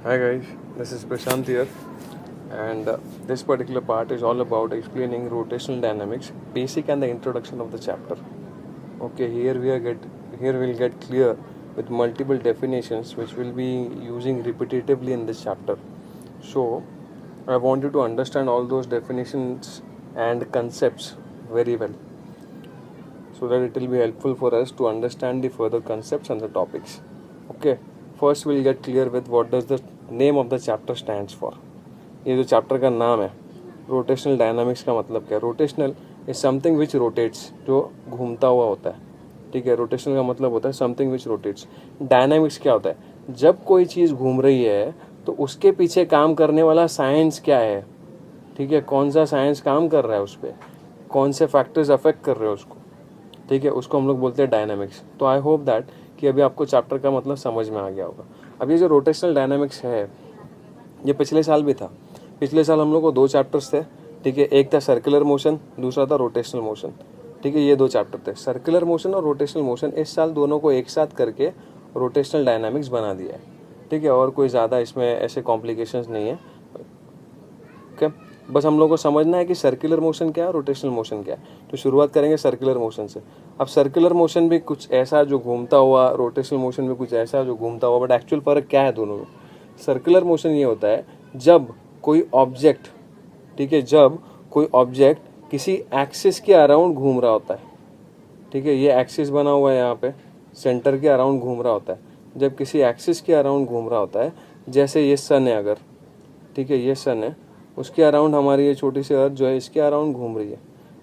Hi guys, this is Prashant here, and this particular part is all about explaining rotational dynamics, basic and the introduction of the chapter. Okay, here we'll get clear with multiple definitions which we'll be using repetitively in this chapter. So, I want you to understand all those definitions and concepts very well, so that it will be helpful for us to understand the further concepts and the topics. Okay, first we'll get clear with what does the name of the chapter stands for. ये जो chapter का नाम है rotational dynamics का मतलब क्या है? Rotational is something which rotates, जो घूमता हुआ होता है. ठीक है, रोटेशनल का मतलब होता है समथिंग विच रोटेट्स. डायनामिक्स क्या होता है? जब कोई चीज़ घूम रही है तो उसके पीछे काम करने वाला साइंस क्या है. ठीक है, कौन सा साइंस काम कर रहा है उस पर, कौन से फैक्टर्स अफेक्ट कर रहे हैं उसको. ठीक है, उसको हम लोग बोलते हैं डायनामिक्स. तो आई होप दैट कि अभी आपको चैप्टर का मतलब समझ में आ गया होगा. अब ये जो रोटेशनल डायनामिक्स है ये पिछले साल भी था. पिछले साल हम लोग को 2 चैप्टर्स थे. ठीक है, एक था सर्कुलर मोशन, दूसरा था रोटेशनल मोशन. ठीक है, ये 2 चैप्टर थे, सर्कुलर मोशन और रोटेशनल मोशन. इस साल दोनों को एक साथ करके रोटेशनल डायनामिक्स बना दिया है. ठीक है, और कोई ज़्यादा इसमें ऐसे कॉम्प्लिकेशंस नहीं है. ओके, बस हम लोग को समझना है कि सर्कुलर मोशन क्या है, रोटेशनल मोशन क्या है. तो शुरुआत करेंगे सर्कुलर मोशन से. अब सर्कुलर मोशन भी कुछ ऐसा जो घूमता हुआ, रोटेशनल मोशन भी कुछ ऐसा जो घूमता हुआ, बट एक्चुअल फ़र्क क्या है दोनों में. सर्कुलर मोशन ये होता है जब कोई ऑब्जेक्ट, ठीक है, जब कोई ऑब्जेक्ट किसी एक्सिस के अराउंड घूम रहा होता है. ठीक है, ये एक्सिस बना हुआ है यहाँ पे, सेंटर के अराउंड घूम रहा होता है. जब किसी एक्सिस के अराउंड घूम रहा होता है, जैसे ये सन है अगर, ठीक है, ये सन है, उसके अराउंड हमारी ये छोटी सी अर्थ जो है इसके अराउंड घूम रही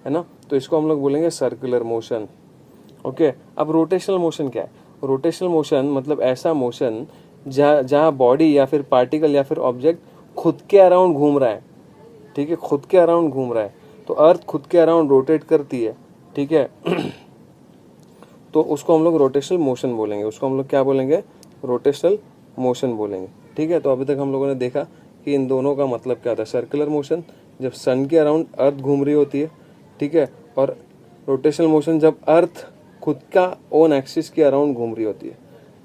है ना. तो इसको हम लोग बोलेंगे सर्कुलर मोशन. ओके, अब रोटेशनल मोशन क्या है? रोटेशनल मोशन मतलब ऐसा मोशन जहाँ बॉडी या फिर पार्टिकल या फिर ऑब्जेक्ट खुद के अराउंड घूम रहा है. ठीक है, खुद के अराउंड घूम रहा है. तो अर्थ खुद के अराउंड रोटेट करती है. ठीक है तो उसको हम लोग रोटेशनल मोशन बोलेंगे. उसको हम लोग क्या बोलेंगे? रोटेशनल मोशन बोलेंगे. ठीक है, तो अभी तक हम लोगों ने देखा कि इन दोनों का मतलब क्या होता है. सर्कुलर मोशन जब सन के अराउंड अर्थ घूम रही होती है. ठीक है, और रोटेशनल मोशन जब अर्थ खुद का ओन एक्सिस के अराउंड घूम रही होती है.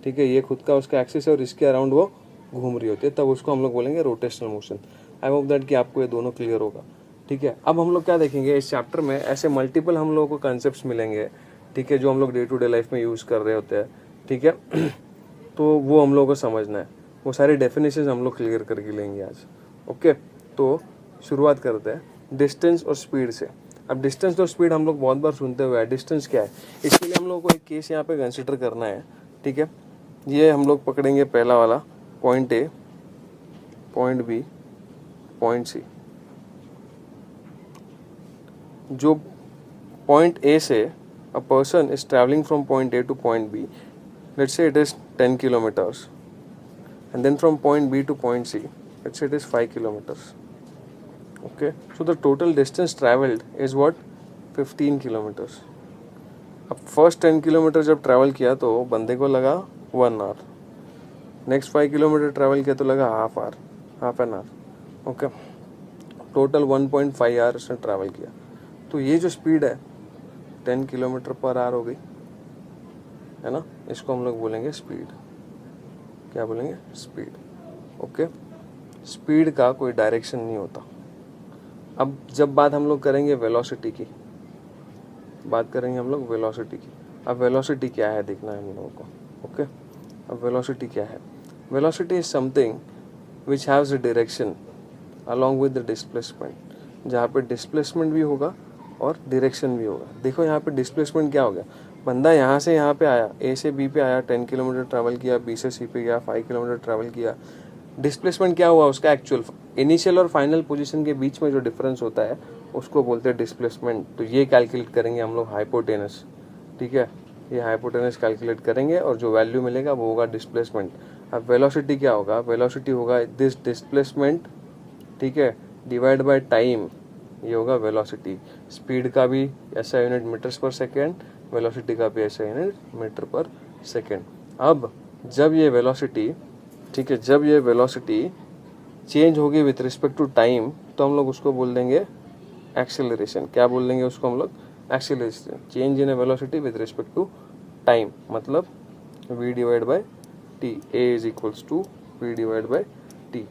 ठीक है, ये खुद का उसका एक्सिस है और इसके अराउंड वो घूम रही होती है, तब उसको हम लोग बोलेंगे rotational motion. I hope that कि आपको ये दोनों क्लियर होगा. ठीक है, अब हम लोग क्या देखेंगे इस चैप्टर में, ऐसे मल्टीपल हम लोगों को कंसेप्ट मिलेंगे. ठीक है, जो हम लोग डे टू डे लाइफ में यूज़ कर रहे होते हैं. ठीक है तो वो हम लोगों को समझना है. वो सारी डेफिनेशन हम लोग क्लियर करके लेंगे आज. ओके, तो शुरुआत करते हैं डिस्टेंस और स्पीड से. अब डिस्टेंस और स्पीड हम लोग बहुत बार सुनते हुए हैं. डिस्टेंस क्या है, इसके लिए हम लोग को एक केस यहाँ पे कंसिडर करना है. ठीक है, ये हम लोग पकड़ेंगे पहला वाला, point A, point B, point C. जो पॉइंट ए से a person is travelling from point A to point B, let's say it is 10 kilometres, and then from point B to point C, let's say it is 5 kilometers. Okay, so the total distance traveled is what? 15 kilometers. अब first 10 kilometre जब travel किया तो बंदे को लगा 1 our. Next 5 kilometre travel किया तो लगा half an hour. Okay, total 1.5 hour उसने ट्रैवल किया. तो ये जो स्पीड है 10 किलोमीटर पर आवर हो गई है ना. इसको हम लोग बोलेंगे स्पीड. क्या बोलेंगे? स्पीड. ओके, स्पीड का कोई डायरेक्शन नहीं होता. अब जब बात हम लोग करेंगे वेलोसिटी की, बात करेंगे हम लोग वेलोसिटी की. अब वेलोसिटी क्या है देखना है हम लोगों को. ओके, अब वेलोसिटी क्या है? Velocity is something which haves a direction along with the displacement. जहाँ पे डिस्प्लेसमेंट भी होगा और डायरेक्शन भी होगा. देखो यहाँ पे डिस्प्लेसमेंट क्या हो गया, बंदा यहाँ से यहाँ पे आया, ए से बी पे आया, 10 किलोमीटर ट्रैवल किया, बी से सी पे गया, 5 किलोमीटर ट्रैवल किया. डिस्प्लेसमेंट क्या हुआ उसका? एक्चुअल इनिशियल और फाइनल पोजीशन के बीच में जो डिफरेंस होता है उसको बोलते हैं डिस्प्लेसमेंट. तो ये कैलकुलेट करेंगे हम लोग हाइपोटेनस. ठीक है, ये हाइपोटेनस कैलकुलेट करेंगे और जो वैल्यू मिलेगा वो होगा डिस्प्लेसमेंट. अब वेलोसिटी क्या होगा? वेलोसिटी होगा दिस डिस्प्लेसमेंट, ठीक है, डिवाइड बाय टाइम. ये होगा वेलोसिटी. स्पीड का भी ऐसा यूनिट मीटर्स पर सेकेंड, वेलोसिटी का भी ऐसा यूनिट मीटर पर सेकेंड. अब जब ये वेलोसिटी, ठीक है, जब ये वेलोसिटी चेंज होगी विथ रिस्पेक्ट टू टाइम, तो हम लोग उसको बोल देंगे एक्सेलरेशन. क्या बोल देंगे उसको हम लोग? Acceleration. Change in a velocity with respect to time, मतलब v divide by t. a is equals to v divide by T.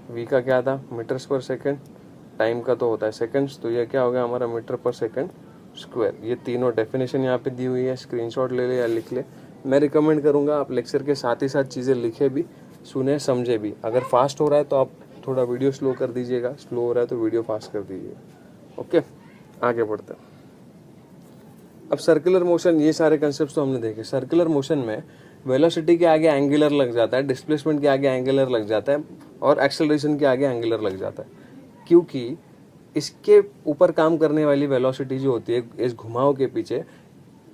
V का क्या था, मीटर्स पर सेकंड, टाइम का तो होता है सेकंड्स, तो ये क्या हो गया हमारा मीटर पर सेकंड स्क्वायर। ये तीनों डेफिनेशन यहाँ पे दी हुई है, स्क्रीनशॉट ले ले या लिख ले। मैं रिकमेंड करूँगा आप लेक्चर के साथ ही साथ चीज़ें लिखे भी, सुने समझे भी। अगर फास्ट हो रहा है तो आप थोड़ा वीडियो स्लो कर दीजिएगा, स्लो हो रहा है तो वीडियो फास्ट कर दीजिएगा। ओके, आगे बढ़ते हैं। अब सर्कुलर मोशन, ये सारे कंसेप्ट तो हमने देखे। सर्कुलर मोशन में वेलोसिटी के आगे एंगुलर लग जाता है, डिस्प्लेसमेंट के आगे एंगुलर लग जाता है, और एक्सेलरेशन के आगे एंगुलर लग जाता है, क्योंकि इसके ऊपर काम करने वाली वेलोसिटी जो होती है इस घुमाव के पीछे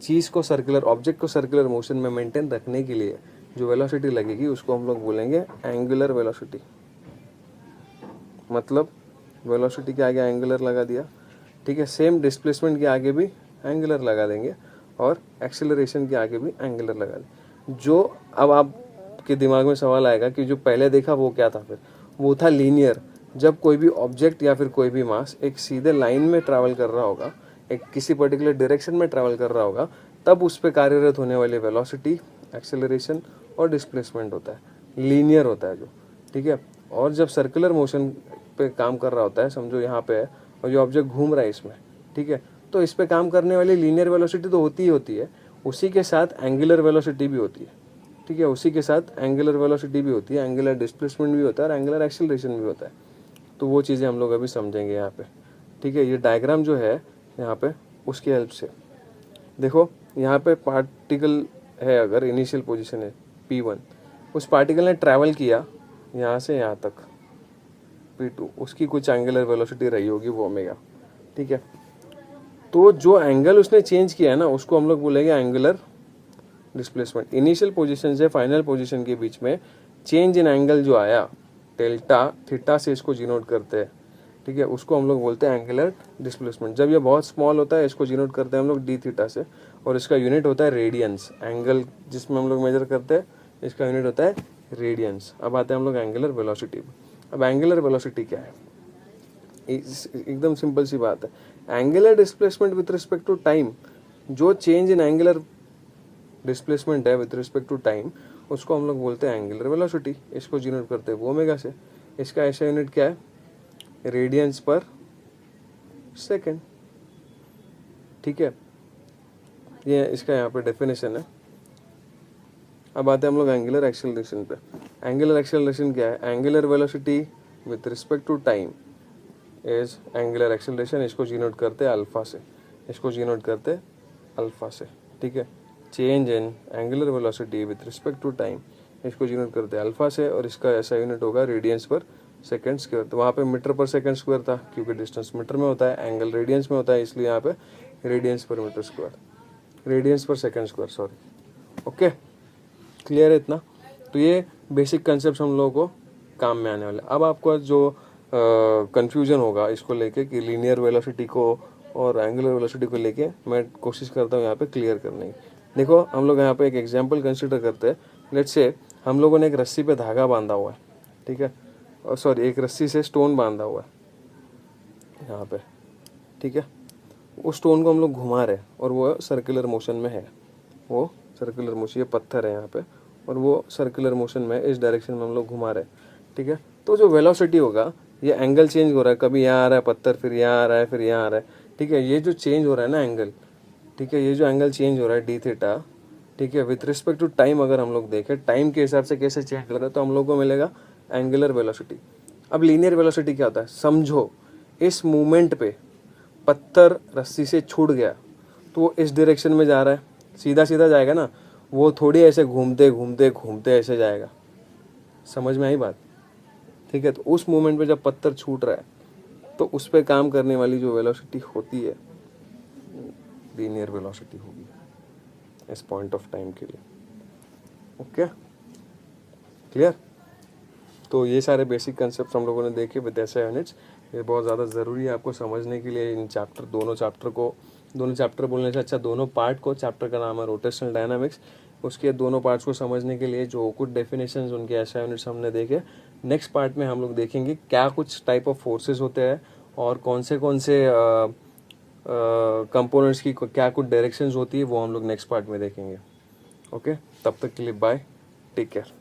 चीज़ को, सर्कुलर ऑब्जेक्ट को सर्कुलर मोशन में मेंटेन रखने के लिए जो वेलोसिटी लगेगी उसको हम लोग बोलेंगे एंगुलर वेलोसिटी। मतलब वेलोसिटी के आगे एंगुलर लगा दिया, ठीक है। सेम डिस्प्लेसमेंट के आगे भी एंगुलर लगा देंगे और एक्सेलरेशन के आगे भी एंगुलर लगा देंगे। जो अब आपके दिमाग में सवाल आएगा कि जो पहले देखा वो क्या था, फिर वो था लीनियर। जब कोई भी ऑब्जेक्ट या फिर कोई भी मास एक सीधे लाइन में ट्रैवल कर रहा होगा, एक किसी पर्टिकुलर डायरेक्शन में ट्रैवल कर रहा होगा, तब उस पर कार्यरत होने वाली वेलोसिटी, एक्सेलरेशन और डिस्प्लेसमेंट होता है, लीनियर होता है जो, ठीक है। और जब सर्कुलर मोशन पे काम कर रहा होता है, समझो यहाँ पे है और ये ऑब्जेक्ट घूम रहा है इसमें, ठीक है, तो इस पे काम करने वाली लीनियर वेलोसिटी तो होती ही होती है, उसी के साथ एंगुलर वेलोसिटी भी होती है, ठीक है। उसी के साथ एंगुलर वेलोसिटी भी होती है, एंगुलर डिस्प्लेसमेंट भी होता है और एंगुलर एक्सेलरेशन भी होता है। तो वो चीज़ें हम लोग अभी समझेंगे यहाँ पे, ठीक है। ये डायग्राम जो है यहाँ पे उसकी हेल्प से देखो, यहाँ पे पार्टिकल है, अगर इनिशियल पोजीशन है P1, उस पार्टिकल ने ट्रैवल किया यहाँ से यहाँ तक P2, उसकी कुछ एंगुलर वेलोसिटी रही होगी वो ओमेगा, ठीक है। तो जो एंगल उसने चेंज किया है ना, उसको हम लोग बोलेंगे एंगुलर डिस्प्लेसमेंट। इनिशियल पोजीशन से फाइनल पोजीशन के बीच में चेंज इन एंगल जो आया, डेल्टा थीटा से इसको जीनोट करते हैं, ठीक है, उसको हम लोग बोलते हैं एंगुलर डिस्प्लेसमेंट। जब ये बहुत स्मॉल होता है इसको जीनोट करते हैं हम लोग डी थीटा से, और इसका यूनिट होता है रेडियंस। एंगल जिसमें हम लोग मेजर करते हैं इसका यूनिट होता है रेडियंस। अब आते हैं हम लोग एंगुलर वेलोसिटी में। अब एंगुलर वेलोसिटी क्या है, एकदम सिंपल सी बात है। Angular displacement with respect to time, जो चेंज इन एंगुलर डिस्प्लेसमेंट है विथ रिस्पेक्ट टू टाइम, उसको हम लोग बोलते हैं एंगुलर वेलोसिटी। इसको जीनोट करते हैं वो ओमेगा से। इसका ऐसा यूनिट क्या है, रेडियंस पर सेकेंड, ठीक है। ये इसका यहाँ पे डेफिनेशन है। अब आते हैं हम लोग एंगुलर एक्सेलरेशन पे। एंगुलर एक्सेलरेशन क्या है, angular velocity with respect to time is angular acceleration. इसको जीनोट करते हैं अल्फा से, इसको जीनोट करते हैं अल्फा से, ठीक है। Change in angular velocity with respect to time, इसको जीनोट करते हैं अल्फा से, और इसका ऐसा यूनिट होगा रेडियंस पर सेकंड स्क्वायर। तो वहाँ पे मीटर पर सेकंड स्क्वायर था, क्योंकि डिस्टेंस मीटर में होता है, एंगल रेडियंस में होता है, इसलिए यहाँ पे radians per metre square, radians per second square, sorry. Okay, clear है इतना। तो ये बेसिक कंसेप्ट हम लोगों को काम में आने वाले। अब आपको जो कंफ्यूजन होगा इसको लेके कि लीनियर वेलोसिटी को और एंगुलर वेलोसिटी को लेके, मैं कोशिश करता हूँ यहाँ पे क्लियर करने की। देखो, हम लोग यहाँ पे एक एग्जांपल कंसिडर करते हैं। लेट्स से हम लोगों ने एक रस्सी पे धागा बांधा हुआ है, ठीक है, और सॉरी एक रस्सी से स्टोन बांधा हुआ है यहाँ पे, ठीक है। उस स्टोन को हम लोग घुमा रहे हैं और वो सर्कुलर मोशन में है, वो सर्कुलर मोशन, ये पत्थर है यहाँ पे और वो सर्कुलर मोशन में इस डायरेक्शन में हम लोग घुमा रहे हैं, ठीक है। तो जो वेलोसिटी होगा, ये एंगल चेंज हो रहा है, कभी यहाँ आ रहा है पत्थर, फिर यहाँ आ रहा है, फिर यहाँ आ रहा है, ठीक है। ये जो चेंज हो रहा है ना एंगल, ठीक है, ये जो एंगल चेंज हो रहा है डी थीटा, ठीक है, विथ रिस्पेक्ट टू टाइम अगर हम लोग देखें टाइम के हिसाब से कैसे चेंज हो रहा है, तो हम लोग को मिलेगा एंगुलर वेलोसिटी। अब लीनियर वेलोसिटी क्या होता है, समझो इस मूवमेंट पे पत्थर रस्सी से छूट गया तो वो इस डायरेक्शन में जा रहा है, सीधा सीधा जाएगा ना, वो थोड़ी ऐसे घूमते घूमते घूमते ऐसे जाएगा। समझ में आई बात, ठीक है। तो उस मूवमेंट पे जब पत्थर छूट रहा है तो उस पर काम करने वाली जो वेलोसिटी होती है लीनियर वेलोसिटी होगी इस पॉइंट ऑफ टाइम के लिए। Okay, clear. तो ये सारे बेसिक कंसेप्ट हम लोगों ने देखे विद एसआई यूनिट्स। ये बहुत ज़्यादा ज़रूरी है आपको समझने के लिए। इन चैप्टर, दोनों चैप्टर बोलने से अच्छा दोनों पार्ट को, चैप्टर का नाम है रोटेशनल डायनामिक्स, उसके दोनों पार्ट्स को समझने के लिए जो कुछ डेफिनेशंस उनके एसआई यूनिट्स हमने देखे, नेक्स्ट पार्ट में हम लोग देखेंगे क्या कुछ टाइप ऑफ फोर्सेस होते हैं और कौन से कंपोनेंट्स की क्या कुछ डायरेक्शंस होती है, वो हम लोग नेक्स्ट पार्ट में देखेंगे। ओके, तब तक के लिए बाय, टेक केयर।